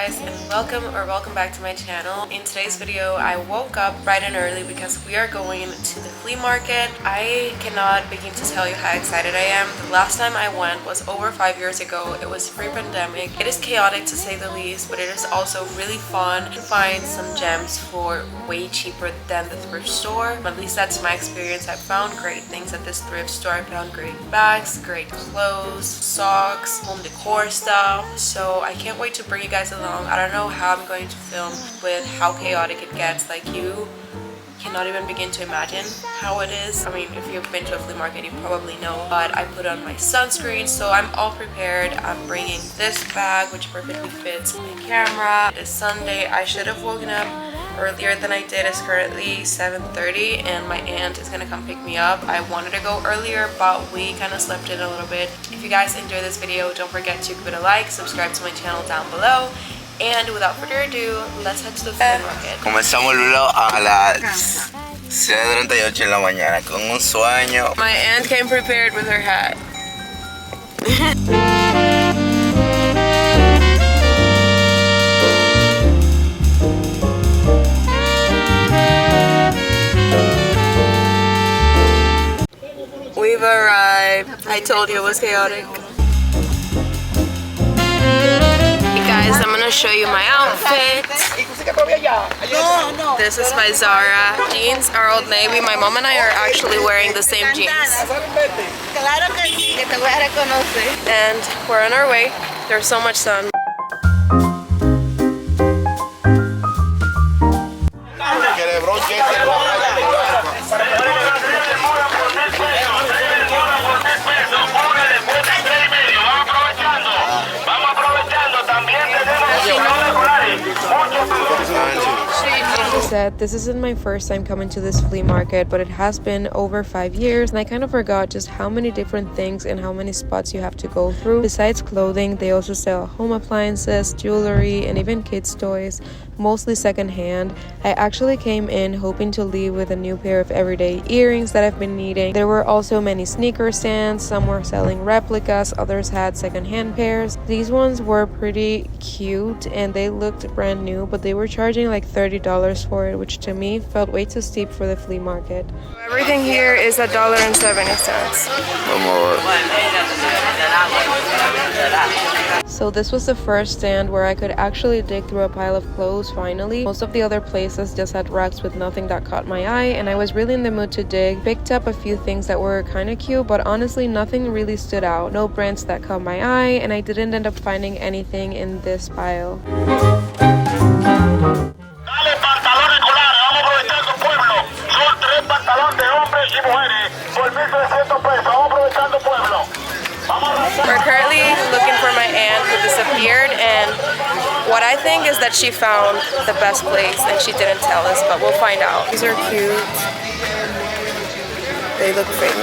guys, and welcome back to my channel. In today's video I woke up bright and early because we are going to the flea market. I cannot begin to tell you how excited I am. The last time I went was over 5 years ago. It was pre-pandemic. It is chaotic to say the least, but it is also really fun to find some gems for way cheaper than the thrift store. At least that's my experience. I found great things at this thrift store. I found great bags, great clothes, socks, home decor stuff. So I can't wait to bring you guys along. I don't know how I'm going to film with how chaotic it gets. Like, you cannot even begin to imagine how it is. I mean, if you've been to a flea market, you probably know. But I put on my sunscreen, so I'm all prepared. I'm bringing this bag, which perfectly fits my camera. It is Sunday. I should have woken up earlier than I did. It's currently 7:30 and my aunt is gonna come pick me up. I wanted to go earlier, but we kind of slept in a little bit. If you guys enjoy this video, don't forget to give it a like, subscribe to my channel down below, and without further ado, let's head to the flea market. Comenzamos el vlog a las 7:38 en la mañana con un sueño. My aunt came prepared with her hat. We've arrived. I told you it was chaotic. Hey guys, I'm gonna show you my outfit. This is by Zara. Jeans are Old Navy. My mom and I are actually wearing the same jeans. And we're on our way. There's so much sun. Said, this isn't my first time coming to this flea market, but it has been over 5 years, and I kind of forgot just how many different things and how many spots you have to go through. Besides clothing, they also sell home appliances, jewelry, and even kids' toys, mostly secondhand. I actually came in hoping to leave with a new pair of everyday earrings that I've been needing. There were also many sneaker stands. Some were selling replicas, others had secondhand pairs. These ones were pretty cute and they looked brand new, but they were charging like $30 for it, which to me felt way too steep for the flea market. Everything here is $1.70. So this was the first stand where I could actually dig through a pile of clothes finally. Most of the other places just had racks with nothing that caught my eye, and I was really in the mood to dig. Picked up a few things that were kind of cute, but honestly nothing really stood out. No brands that caught my eye, and I didn't end up finding anything in this pile. We're currently looking for my aunt who disappeared, and what I think is that she found the best place and she didn't tell us, but we'll find out. These are cute. They look fake.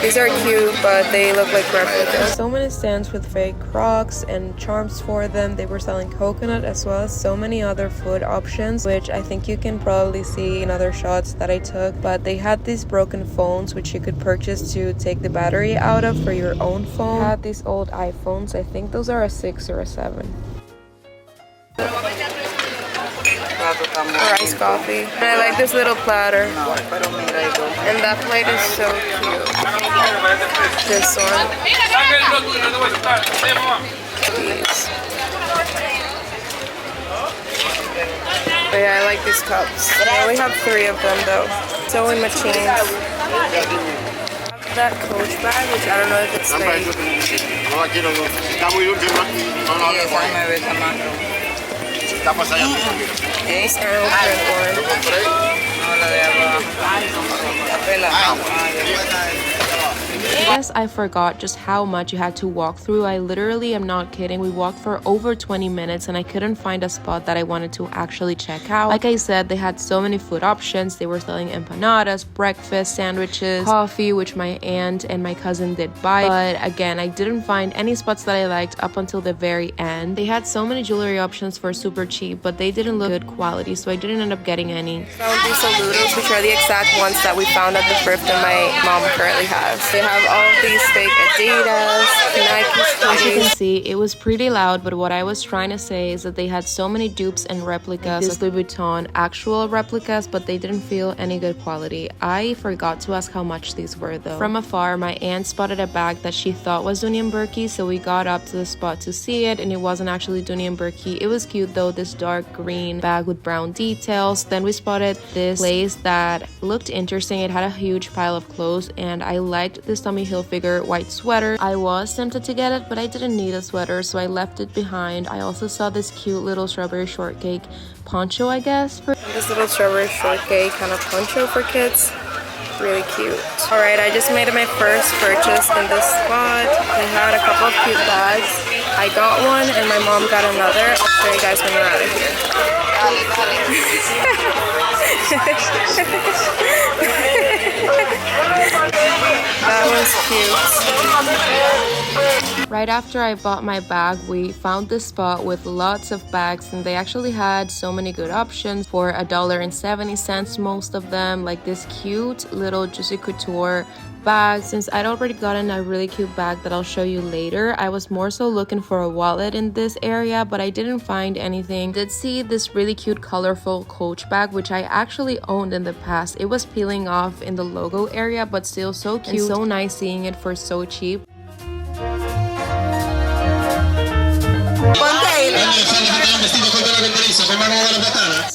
These are cute, but they look like replicas. So many stands with fake Crocs and charms for them. They were selling coconut as well as so many other food options, which I think you can probably see in other shots that I took. But they had these broken phones which you could purchase to take the battery out of for your own phone. Had these old iPhones. I think those are a 6 or a 7. Or iced coffee. And I like this little platter. And that plate is so cute. This one. These. But yeah, I like these cups. I only have 3 of them though. Sewing machines. That Coach bag, which I don't know if it's fake. This arrow print Yes, I forgot just how much you had to walk through. I literally am not kidding. We walked for over 20 minutes and I couldn't find a spot that I wanted to actually check out. Like I said, they had so many food options. They were selling empanadas, breakfast, sandwiches, coffee, which my aunt and my cousin did buy. But again, I didn't find any spots that I liked up until the very end. They had so many jewelry options for super cheap, but they didn't look good quality, so I didn't end up getting any. Found these saludos, which are the exact ones that we found at the thrift and my mom currently has. They have all of these fake Adidas, Nike. As you can see, it was pretty loud, but what I was trying to say is that they had so many dupes and replicas, like Louis Vuitton actual replicas, but they didn't feel any good quality. I forgot to ask how much these were though. From afar, my aunt spotted a bag that she thought was Dooney & Bourke, so we got up to the spot to see it, and it wasn't actually Dooney & Bourke. It was cute though, this dark green bag with brown details. Then we spotted this place that looked interesting. It had a huge pile of clothes, and I liked this Tommy Hilfiger white sweater. I was tempted to get it, but I didn't need a sweater, so I left it behind. I also saw this cute little strawberry shortcake poncho, I guess. This little strawberry shortcake kind of poncho for kids. Really cute. Alright, I just made my first purchase in this spot. They had a couple of cute bags. I got one and my mom got another. I'll show you guys when we're out of here. That was cute. Right after I bought my bag, we found this spot with lots of bags, and they actually had so many good options for $1.70, most of them, like this cute little Juicy Couture bag. Since I'd already gotten a really cute bag that I'll show you later, I was more so looking for a wallet in this area, but I didn't find anything. Did see this really cute colorful Coach bag, which I actually owned in the past. It was peeling off in the logo area, but still so cute and so nice seeing it for so cheap.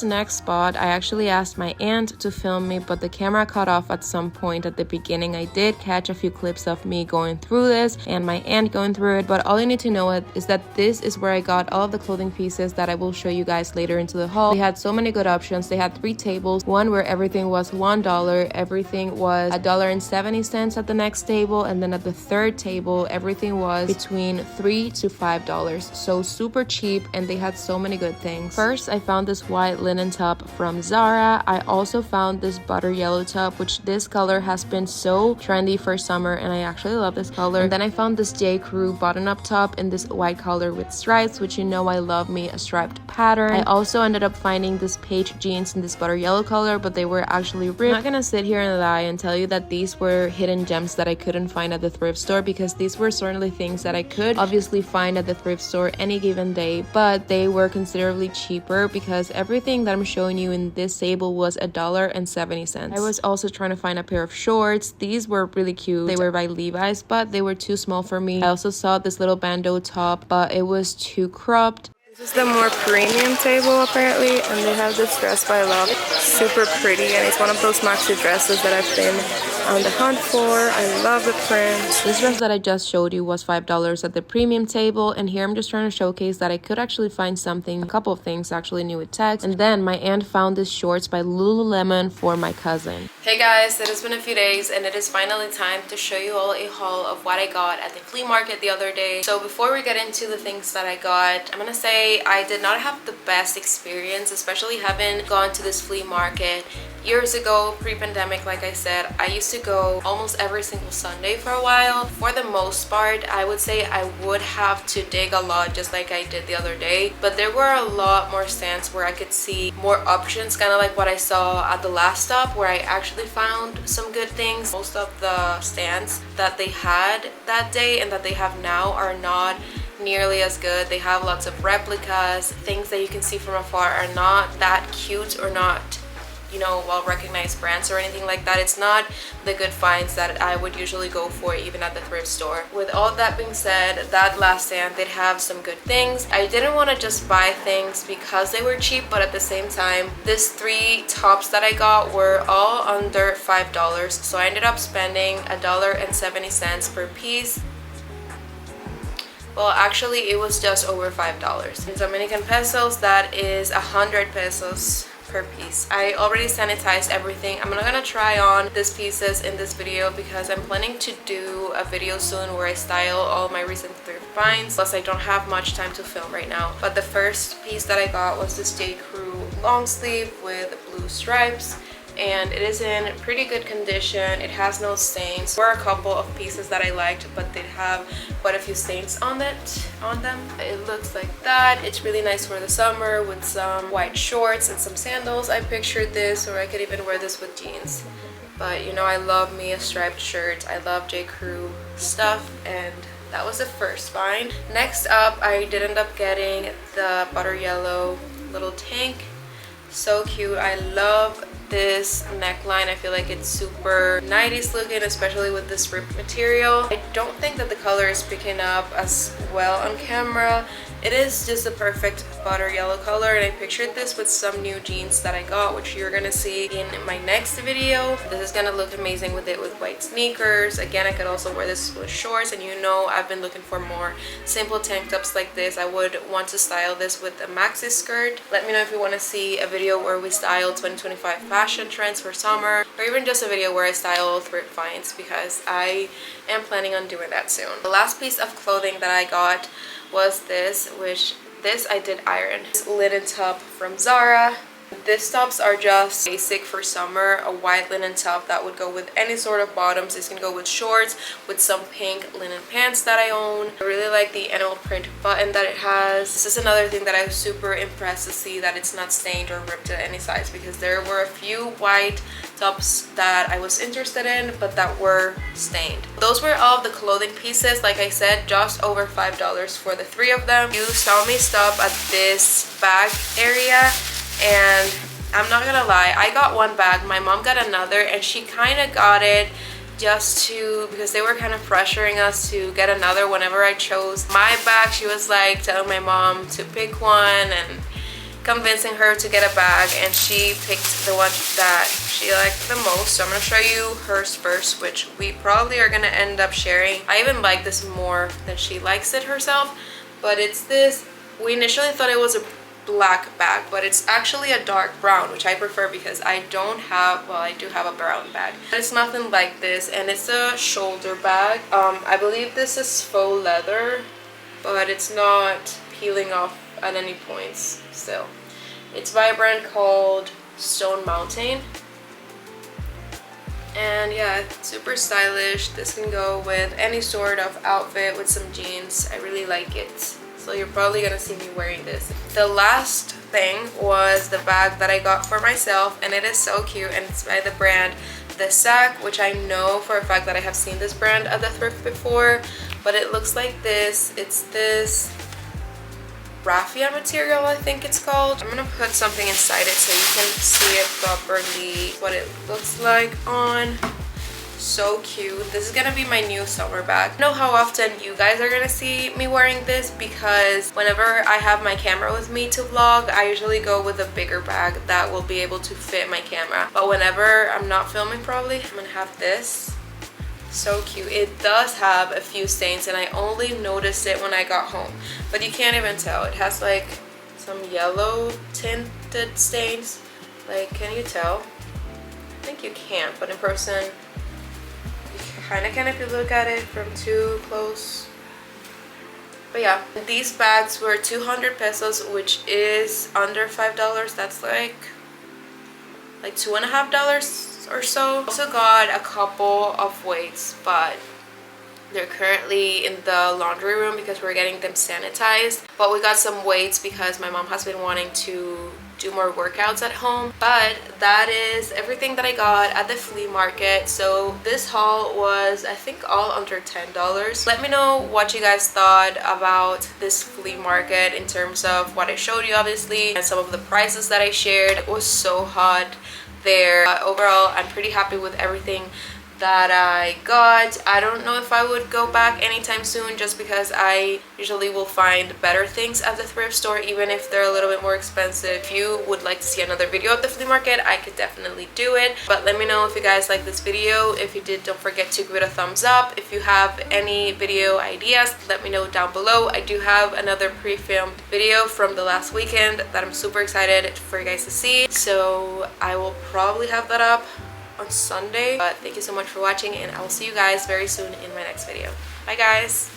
Next spot, I actually asked my aunt to film me, but the camera cut off at some point at the beginning. I did catch a few clips of me going through this and my aunt going through it, but all you need to know is that this is where I got all of the clothing pieces that I will show you guys later into the haul. They had so many good options. They had 3 tables, one where everything was $1, everything was $1.70 at the next table, and then at the third table everything was between $3 to $5, so super cheap, and they had so many good things. First, I found this white linen top from Zara. I also found this butter yellow top, which this color has been so trendy for summer, and I actually love this color. And then I found this J. Crew button-up top in this white color with stripes, which you know I love me a striped pattern. I also ended up finding this Paige jeans in this butter yellow color, but they were actually ripped. I'm not gonna sit here and lie and tell you that these were hidden gems that I couldn't find at the thrift store, because these were certainly things that I could obviously find at the thrift store any given day, but they were considerably cheaper because everything that I'm showing you in this table was $1.70. I was also trying to find a pair of shorts. These were really cute. They were by Levi's, but they were too small for me. I also saw this little bandeau top, but it was too cropped. This is the more premium table apparently, and they have this dress by Love. Super pretty, and it's one of those maxi dresses that I've been on the hunt for. I love the print. This dress that I just showed you was $5 at the premium table, and here I'm just trying to showcase that I could actually find something, a couple of things actually new with text. And then my aunt found these shorts by Lululemon for my cousin. Hey guys, it has been a few days, and it is finally time to show you all a haul of what I got at the flea market the other day. So before we get into the things that I got, I'm gonna say I did not have the best experience, especially having gone to this flea market years ago, pre-pandemic. Like I said, I used to go almost every single Sunday for a while. For the most part, I would say I would have to dig a lot, just like I did the other day, but there were a lot more stands where I could see more options, kind of like what I saw at the last stop, where I actually found some good things. Most of the stands that they had that day and that they have now are not nearly as good. They have lots of replicas. Things that you can see from afar are not that cute or not, you know, well-recognized brands or anything like that. It's not the good finds that I would usually go for even at the thrift store. With all that being said, that last stand did have some good things. I didn't want to just buy things because they were cheap, but at the same time, these 3 tops that I got were all under $5, so I ended up spending $1.70 per piece. Well, actually, it was just over $5. In Dominican pesos, that is 100 pesos per piece. I already sanitized everything. I'm not gonna try on these pieces in this video because I'm planning to do a video soon where I style all my recent thrift finds, plus I don't have much time to film right now. But the first piece that I got was this J. Crew long sleeve with blue stripes, and it is in pretty good condition. It has no stains. There were a couple of pieces that I liked, but they have quite a few stains on them. It looks like that. It's really nice for the summer with some white shorts and some sandals. I pictured this, or I could even wear this with jeans. But you know, I love me a striped shirt. I love J. Crew stuff, and that was the first find. Next up, I did end up getting the butter yellow little tank. So cute. I love this neckline. I feel like it's super 90s looking, especially with this ripped material. I don't think that the color is picking up as well on camera. It is just a perfect butter yellow color, and I pictured this with some new jeans that I got, which you're gonna see in my next video. This is gonna look amazing with it with white sneakers. Again, I could also wear this with shorts, and you know I've been looking for more simple tank tops like this. I would want to style this with a maxi skirt. Let me know if you want to see a video where we style 2025 fashion trends for summer, or even just a video where I style thrift finds, because I am planning on doing that soon. The last piece of clothing that I got was this, which this I did iron. This linen top from Zara. These tops are just basic for summer. A white linen top that would go with any sort of bottoms. This can go with shorts, with some pink linen pants that I own. I really like the animal print button that it has. This is another thing that I was super impressed to see, that it's not stained or ripped at any size, because there were a few white tops that I was interested in but that were stained. Those were all of the clothing pieces. Like I said, just over $5 for the 3 of them. You saw me stop at this bag area, and I'm not gonna lie, I got one bag, my mom got another, and she kind of got it just to, because they were kind of pressuring us to get another whenever I chose my bag. She was like telling my mom to pick one and convincing her to get a bag, and she picked the one that she liked the most. So I'm gonna show you hers first, which we probably are gonna end up sharing. I even like this more than she likes it herself, but it's this, we initially thought it was a black bag, but it's actually a dark brown, which I prefer because I don't have, well, I do have a brown bag, but it's nothing like this, and it's a shoulder bag. I believe this is faux leather, but it's not peeling off at any points still. It's by a brand called Stone Mountain, and yeah, super stylish. This can go with any sort of outfit with some jeans. I really like it. So you're probably gonna see me wearing this. The last thing was the bag that I got for myself, and it is so cute, and it's by the brand The Sack, which I know for a fact that I have seen this brand at the thrift before, but it looks like this. It's this raffia material, I think it's called. I'm gonna put something inside it so you can see it properly, what it looks like on. So cute. This is gonna be my new summer bag. I don't know how often you guys are gonna see me wearing this, because whenever I have my camera with me to vlog, I usually go with a bigger bag that will be able to fit my camera. But whenever I'm not filming, probably I'm gonna have this. So cute. It does have a few stains, and I only noticed it when I got home, but you can't even tell. It has like some yellow tinted stains. Like, can you tell? I think you can't, but in person kind of can if you look at it from too close. But yeah, these bags were 200 pesos, which is under $5. That's like $2.50 or so. Also got a couple of weights, but they're currently in the laundry room because we're getting them sanitized. But we got some weights because my mom has been wanting to do more workouts at home. But that is everything that I got at the flea market. So this haul was, I think, all under $10. Let me know what you guys thought about this flea market in terms of what I showed you, obviously, and some of the prices that I shared. It was so hot there. Overall, I'm pretty happy with everything that I got. I don't know if I would go back anytime soon, just because I usually will find better things at the thrift store, even if they're a little bit more expensive. If you would like to see another video of the flea market, I could definitely do it. But let me know if you guys like this video. If you did, don't forget to give it a thumbs up. If you have any video ideas, let me know down below. I do have another pre-filmed video from the last weekend that I'm super excited for you guys to see, so I will probably have that up on Sunday. But thank you so much for watching, and I will see you guys very soon in my next video. Bye guys.